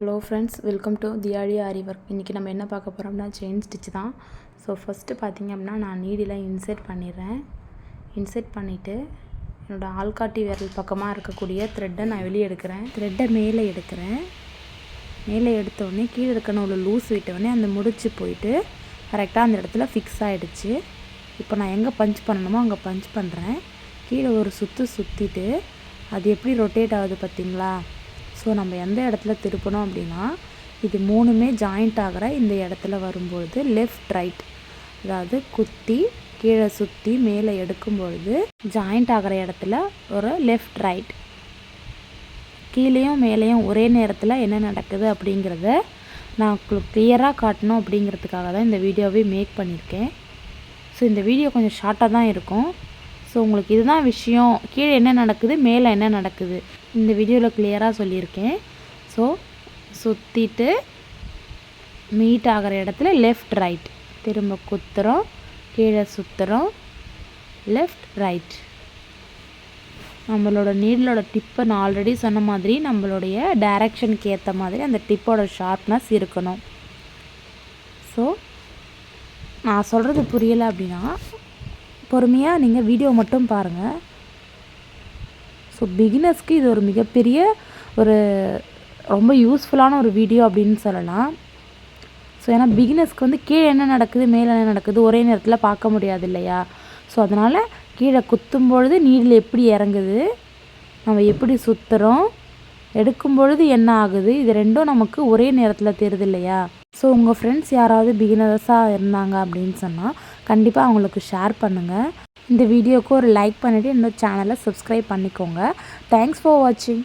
Hello friends, welcome to the Aari work. இன்னைக்கு நம்ம என்ன பார்க்க போறோம்னா செயின் ஸ்டிட்ச் தான். ஸோ ஃபர்ஸ்ட் பாத்தீங்க அப்படினா நான் நீடில இன்சர்ட் பண்ணிடுறேன். இன்சர்ட் பண்ணிட்டு என்னோட ஆள்காட்டி விரல் பக்கமா இருக்கக்கூடிய த்ரெட்டை நான் வெளிய எடுக்கிறேன். த்ரெட்டை மேலே எடுக்கிறேன். மேலே எடுத்த உடனே கீழ இருக்க நூலை லூஸ் விட்ட உடனே அந்த முடிச்சு போயிட்டு கரெக்ட்டா அந்த இடத்துல ஃபிக்ஸ் ஆயிடுச்சு. இப்போ நான் எங்க பஞ்ச் பண்ணனுமோ அங்க பஞ்ச் பண்றேன். கீழ ஒரு சுத்திட்டு அது எப்படி ரொட்டேட் ஆகுது பாத்தீங்களா? ஸோ நம்ம எந்த இடத்துல திருப்பணும் அப்படின்னா இது மூணுமே ஜாயிண்ட் ஆகிற இந்த இடத்துல வரும்பொழுது லெஃப்ட் ரைட், அதாவது குத்தி கீழே சுற்றி மேலே எடுக்கும்பொழுது ஜாயிண்ட் ஆகிற இடத்துல ஒரு லெஃப்ட் ரைட், கீழேயும் மேலேயும் ஒரே நேரத்தில் என்ன நடக்குது அப்படிங்கிறத நான் உங்களுக்கு கிளியராக காட்டணும் அப்படிங்கிறதுக்காக தான் இந்த வீடியோவை மேக் பண்ணியிருக்கேன். ஸோ இந்த வீடியோ கொஞ்சம் ஷார்ட்டாக தான் இருக்கும். ஸோ உங்களுக்கு இதுதான் விஷயம், கீழே என்ன நடக்குது மேலே என்ன நடக்குது இந்த வீடியோவில் கிளியராக சொல்லியிருக்கேன். ஸோ சுற்றிட்டு மீட் ஆகிற இடத்துல லெஃப்ட் ரைட், திரும்ப குத்துறோம், கீழே சுற்றுறோம், லெஃப்ட் ரைட். நம்மளோட நீடலோட டிப்பை நான் ஆல்ரெடி சொன்ன மாதிரி நம்மளுடைய டைரக்ஷனுக்கு ஏற்ற மாதிரி அந்த டிப்போட ஷார்ப்னஸ் இருக்கணும். ஸோ நான் சொல்கிறது புரியலை அப்படின்னா பொறுமையாக நீங்கள் வீடியோ மட்டும் பாருங்கள். ஸோ பிகினர்ஸ்க்கு இது ஒரு மிகப்பெரிய ஒரு ரொம்ப யூஸ்ஃபுல்லான ஒரு வீடியோ அப்படின்னு சொல்லலாம். ஸோ ஏன்னா பிகினர்ஸ்க்கு வந்து கீழே என்ன நடக்குது மேலே என்ன நடக்குது ஒரே நேரத்தில் பார்க்க முடியாது இல்லையா? ஸோ அதனால் கீழே குத்தும் பொழுது நீடில் எப்படி இறங்குது, நம்ம எப்படி சுற்றுறோம், எடுக்கும் பொழுது என்ன ஆகுது, இது ரெண்டும் நமக்கு ஒரே நேரத்தில் தெரியுது இல்லையா? ஸோ உங்கள் ஃப்ரெண்ட்ஸ் யாராவது பிகினர்ஸாக இருந்தாங்க அப்படின்னு சொன்னால் கண்டிப்பாக அவங்களுக்கு ஷேர் பண்ணுங்கள். இந்த வீடியோவுக்கு ஒரு லைக் பண்ணிவிட்டு என்னோட சேனலை சப்ஸ்கிரைப் பண்ணிக்கோங்க. தேங்க்ஸ் ஃபார் வாட்சிங்.